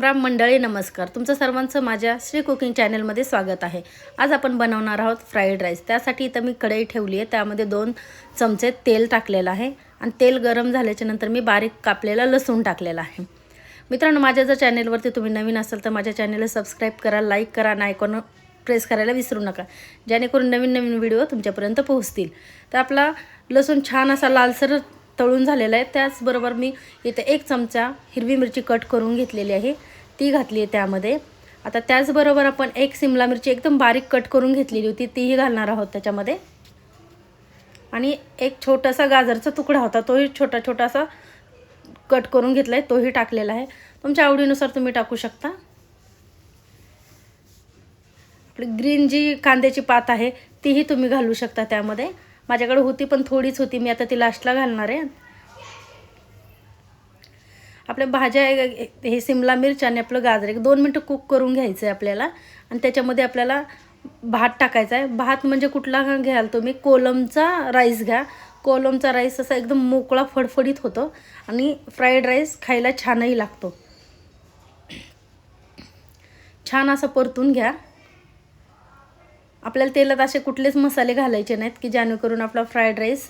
राम राम मंडळी, नमस्कार. तुमचं सर्वांचं माझ्या श्री कुकिंग चॅनलमध्ये स्वागत आहे. आज आपण बनवणार आहोत फ्राईड राईस. त्यासाठी इथं मी कढई ठेवली आहे, त्यामध्ये 2 चमचे तेल टाकलेलं आहे आणि तेल गरम झाल्याच्या नंतर मी बारीक कापलेला लसूण टाकलेला आहे. मित्रांनो, माझ्या जर चॅनलवरती तुम्ही नवीन असाल तर माझ्या चॅनलला सबस्क्राईब करा, लाईक करा आणि आयकॉन प्रेस करायला विसरू नका, जेणेकरून नवीन नवीन व्हिडिओ तुमच्यापर्यंत पोहोचतील. तर आपला लसूण छान असा लालसर तळून झालेला आहे. त्याचबरोबर मी इथे 1 चमचा हिरवी मिरची कट करून घेतलेली आहे, ती घातली आहे त्यामध्ये. आता त्याचबरोबर आपण 1 शिमला मिरची एकदम बारीक कट करून घेतलेली होती, तीही घालणार आहोत त्याच्यामध्ये. आणि 1 छोटासा गाजरचा तुकडा होता, तोही छोटासा कट करून घेतला आहे, तोही टाकलेला आहे. तुमच्या आवडीनुसार तुम्ही टाकू शकता. आपली ग्रीन जी कांद्याची पात आहे तीही तुम्ही घालू शकता त्यामध्ये. माझ्याकडे होती पण थोडीच होती, मी आता ती लास्टला घालणार आहे. आपल्या भाज्या हे शिमला मिरची आणि आपलं गाजर 1-2 मिनटं कुक करून घ्यायचं आहे आपल्याला. आणि त्याच्यामध्ये आपल्याला भात टाकायचा आहे. भात म्हणजे कुठला घ्याल तुम्ही, कोलमचा राईस घ्या. कोलमचा राईस असा एकदम मोकळा फडफडीत होतो आणि फ्राईड राईस खायला छानही लागतो. छान असं परतून घ्या. आपल्याला तेलात असे कुठलेच मसाले घालायचे नाहीत की जेणेकरून आपला फ्राईड राईस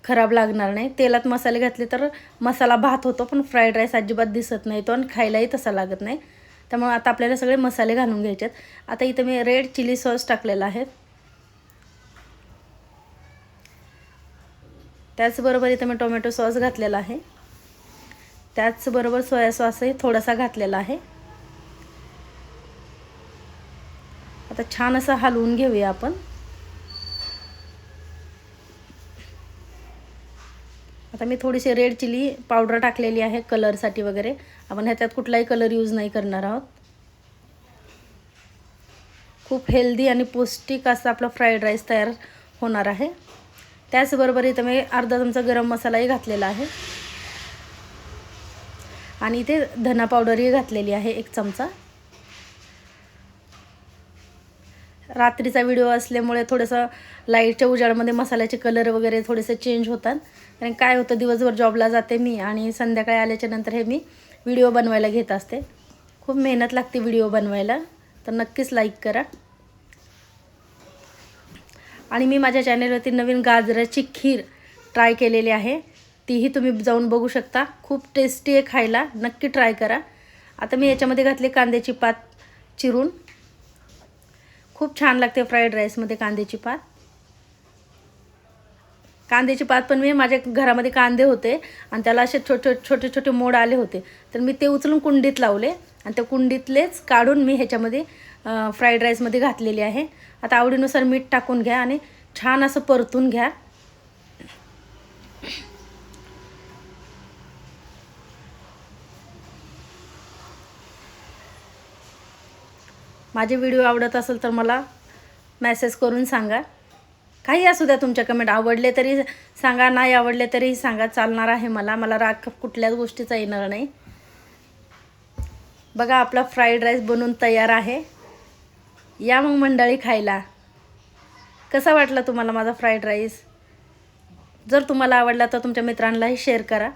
खराब लागणार नाही. तेलात मसाले घातले तर मसाला भात होतो, पण फ्राईड राईस अजिबात दिसत नाही तो आणि खायलाही तसा लागत नाही. त्यामुळे आता आपल्याला सगळे मसाले घालून घ्यायचे आहेत. आता इथं मी रेड चिली सॉस टाकलेला आहे. त्याचबरोबर इथं मी टोमॅटो सॉस घातलेला आहे. त्याचबरोबर सोया सॉसही थोडासा घातलेला आहे. आता छान असं हलवून घेऊया आपण. आता मी थोडीशी रेड चिली पावडर टाकलेली आहे कलरसाठी वगैरे. आपण ह्याच्यात कुठलाही कलर यूज नाही करणार आहोत. खूप हेल्दी आणि पौष्टिक असा आपला फ्राईड राईस तयार होणार आहे. त्याचबरोबर इथं मी अर्धा चमचा गरम मसालाही घातलेला आहे आणि इथे धना पावडरही घातलेली आहे 1 चमचा. रात्रीचा व्हिडिओ असल्यामुळे थोडंसं लाईटच्या उजाडामध्ये मसाल्याचे कलर वगैरे थोडेसे चेंज होतात. कारण काय होतं, दिवसभर जॉबला जाते मी आणि संध्याकाळी आल्याच्या नंतर हे मी व्हिडिओ बनवायला घेत असते. खूप मेहनत लागते व्हिडिओ बनवायला, तर नक्कीच लाईक करा. आणि मी माझ्या चॅनलवरती नवीन गाजराची खीर ट्राय केलेली आहे, तीही तुम्ही जाऊन बघू शकता. खूप टेस्टी आहे खायला, नक्की ट्राय करा. आता मी याच्यामध्ये घातली कांद्याची पात चिरून. खूप छान लागते फ्राईड राईसमध्ये कांद्याची पात. कांद्याची पात पण मी माझ्या घरामध्ये कांदे होते आणि त्याला असे छोटे छोटे मोड आले होते, तर मी ते उचलून कुंडीत लावले आणि त्या कुंडीतलेच काढून मी ह्याच्यामध्ये फ्राईड राईसमध्ये घातलेली आहे. आता आवडीनुसार मीठ टाकून घ्या आणि छान असं परतून घ्या. माझे व्हिडिओ आवडत असेल तर मला मेसेज करून सांगा. काही असू द्या तुमच्या कमेंट, आवडले तरी सांगा, नाही आवडले तरीही सांगा, चालणार आहे. मला राग कुठल्याच गोष्टीचा येणार नाही. बघा, आपला फ्राईड राईस बनून तयार आहे. या मग मंडळी खायला. कसा वाटला तुम्हाला माझा फ्राईड राईस? जर तुम्हाला आवडला तर तुमच्या मित्रांनाही शेअर करा.